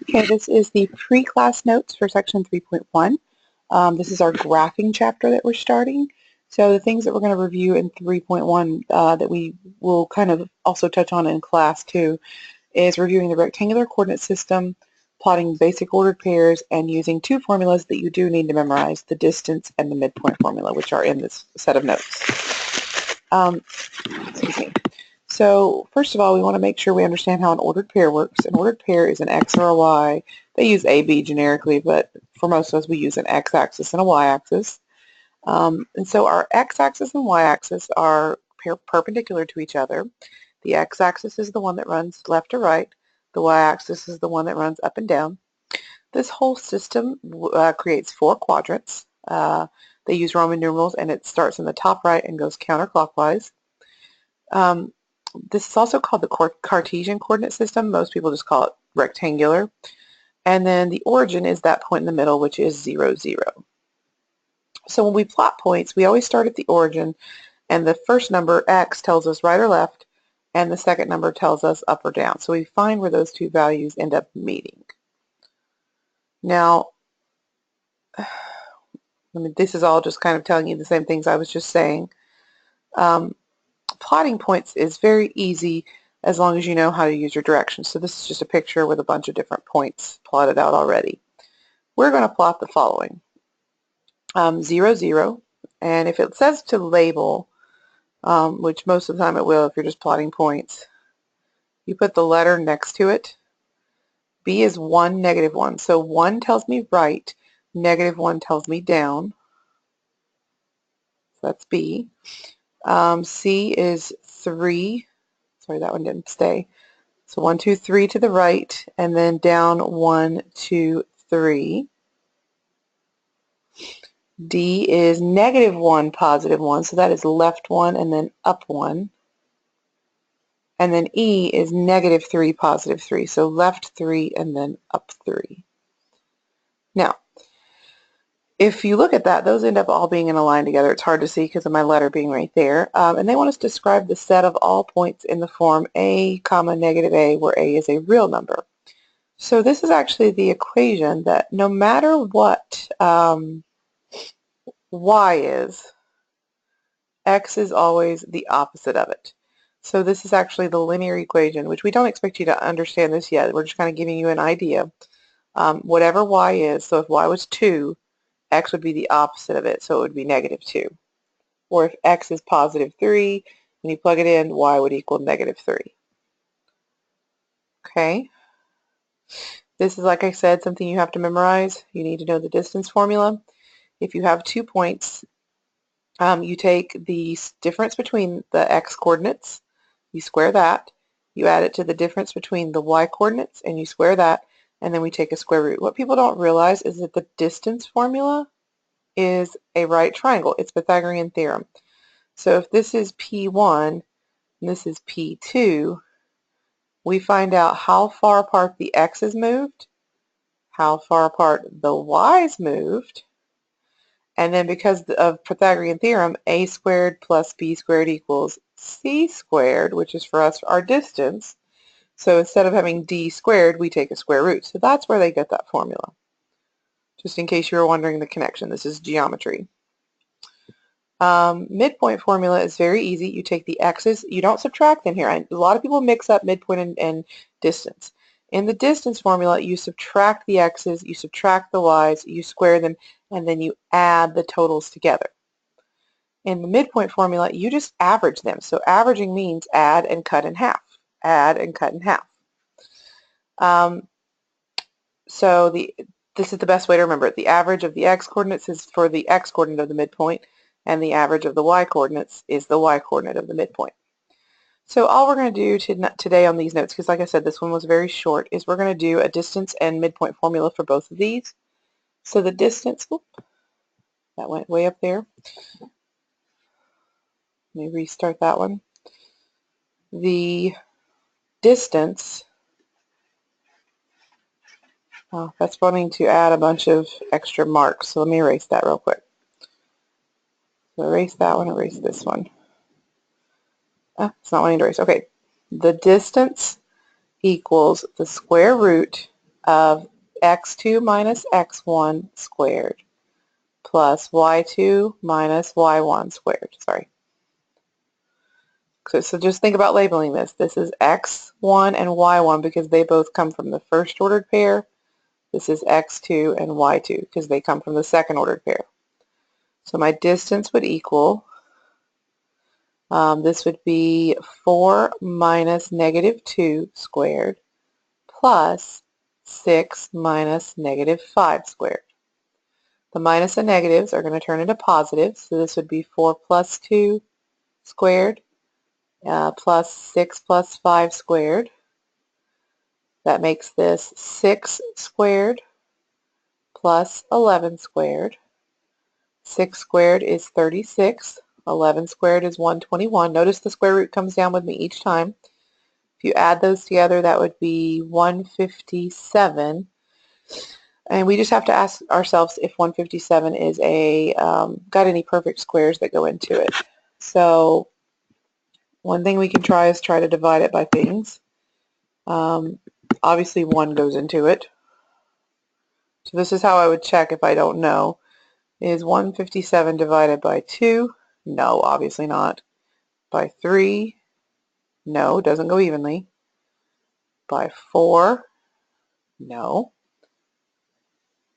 Okay, this is the pre-class notes for section 3.1. This is our graphing chapter that we're starting. So the things that we're going to review in 3.1 that we will kind of also touch on in class too is reviewing the rectangular coordinate system, plotting basic ordered pairs, and using two formulas that you do need to memorize, the distance and the midpoint formula, which are in this set of notes. Excuse me. So first of all, we want to make sure we understand how an ordered pair works. An ordered pair is an X or a Y. They use AB generically, but for most of us, we use an X-axis and a Y-axis. And so our X-axis and Y-axis are perpendicular to each other. The X-axis is the one that runs left to right. The Y-axis is the one that runs up and down. This whole system creates four quadrants. They use Roman numerals, and it starts in the top right and goes counterclockwise. This is also called the Cartesian coordinate system. Most people just call it rectangular. And then the origin is that point in the middle, which is 0, 0. So when we plot points, we always start at the origin, and the first number, x, tells us right or left, and the second number tells us up or down. So we find where those two values end up meeting. Now, this is all just kind of telling you the same things I was just saying. Plotting points is very easy as long as you know how to use your directions. So this is just a picture with a bunch of different points plotted out already. We're going to plot the following. 0, 0, and if it says to label, which most of the time it will if you're just plotting points, you put the letter next to it. B is 1, negative 1. So 1 tells me right, negative 1 tells me down. So that's B. C is 3. Sorry, that one didn't stay. So 1, 2, 3 to the right, and then down 1, 2, 3. D is negative 1, positive 1, so that is left 1 and then up 1. And then E is negative 3, positive 3, so left 3 and then up 3. Now, if you look at that, those end up all being in a line together. It's hard to see because of my letter being right there. And they want us to describe the set of all points in the form A, comma, negative A, where A is a real number. So this is actually the equation that no matter what Y is, X is always the opposite of it. So this is actually the linear equation, which we don't expect you to understand this yet. We're just kind of giving you an idea. Whatever Y is, so if Y was 2, X would be the opposite of it, so it would be negative 2. Or if X is positive 3, when you plug it in, Y would equal negative 3. Okay? This is, like I said, something you have to memorize. You need to know the distance formula. If you have 2 points, you take the difference between the X coordinates, you square that, you add it to the difference between the Y coordinates, and you square that, and then we take a square root. What people don't realize is that the distance formula is a right triangle. It's Pythagorean Theorem. So if this is P1 and this is P2, we find out how far apart the X's moved, how far apart the Y's moved, and then because of Pythagorean Theorem, A squared plus B squared equals C squared, which is for us our distance. So instead of having D squared, we take a square root. So that's where they get that formula. Just in case you were wondering the connection, this is geometry. Midpoint formula is very easy. You take the x's. You don't subtract them here. A lot of people mix up midpoint and distance. In the distance formula, you subtract the x's, you subtract the y's, you square them, and then you add the totals together. In the midpoint formula, you just average them. So averaging means add and cut in half. Add and cut in half. This is the best way to remember it. The average of the x coordinates is for the x coordinate of the midpoint, and the average of the y coordinates is the y coordinate of the midpoint. So all we're going to do today on these notes, because like I said, this one was very short, is we're going to do a distance and midpoint formula for both of these. So the distance, that went way up there. Let me restart that one. The distance, that's wanting to add a bunch of extra marks, so let me erase that real quick. So erase that one, erase this one. It's not wanting to erase. Okay. The distance equals the square root of x2 minus x1 squared plus y2 minus y1 squared. Sorry. So just think about labeling this. This is x1 and y1 because they both come from the first ordered pair. This is x2 and y2 because they come from the second ordered pair. So my distance would equal, this would be 4 minus negative 2 squared plus 6 minus negative 5 squared. The minus and negatives are going to turn into positives, so this would be 4 plus 2 squared plus 6 plus 5 squared. That makes this 6 squared plus 11 squared. 6 squared is 36. 11 squared is 121. Notice the square root comes down with me each time. If you add those together, that would be 157. And we just have to ask ourselves if 157 is got any perfect squares that go into it. So one thing we can try is try to divide it by things. Obviously 1 goes into it. So this is how I would check if I don't know. Is 157 divided by 2? No, obviously not. By 3? No, doesn't go evenly. By 4? No.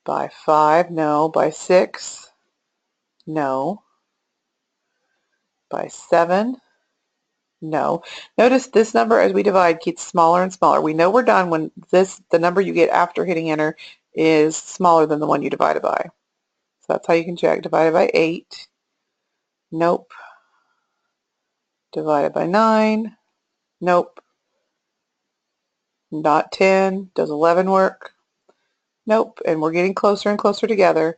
By 5? No. By 6? No. By 7? No. Notice this number as we divide gets smaller and smaller. We know we're done when the number you get after hitting enter is smaller than the one you divided by. So that's how you can check. Divided by 8. Nope. Divided by 9. Nope. Not 10. Does 11 work? Nope. And we're getting closer and closer together.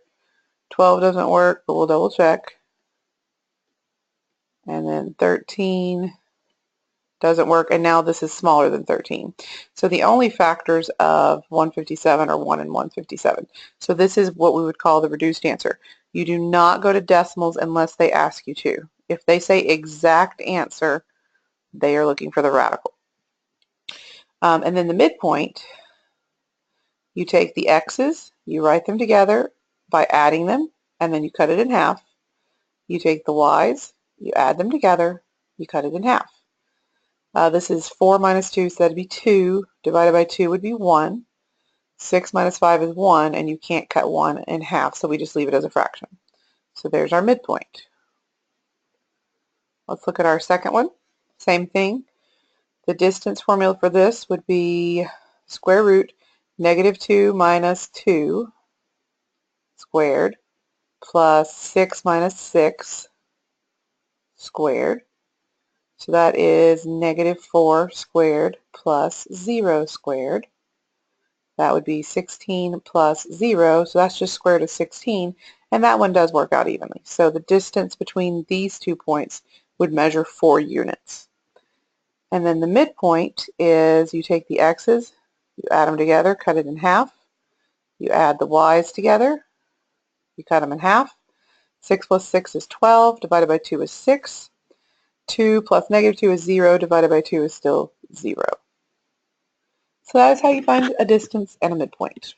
12 doesn't work, but we'll double check. And then 13 doesn't work, and now this is smaller than 13. So the only factors of 157 are 1 and 157. So this is what we would call the reduced answer. You do not go to decimals unless they ask you to. If they say exact answer, they are looking for the radical. And then the midpoint, you take the x's, you write them together by adding them, and then you cut it in half. You take the y's, you add them together, you cut it in half. This is 4 minus 2, so that would be 2. Divided by 2 would be 1. 6 minus 5 is 1, and you can't cut 1 in half, so we just leave it as a fraction. So there's our midpoint. Let's look at our second one. Same thing. The distance formula for this would be square root negative 2 minus 2 squared plus 6 minus 6 squared. So that is negative 4 squared plus 0 squared. That would be 16 plus 0, so that's just square root of 16, and that one does work out evenly. So the distance between these 2 points would measure 4 units. And then the midpoint is you take the x's, you add them together, cut it in half. You add the y's together, you cut them in half. 6 plus 6 is 12, divided by 2 is 6. 2 plus negative 2 is 0, divided by 2 is still 0. So that is how you find a distance and a midpoint.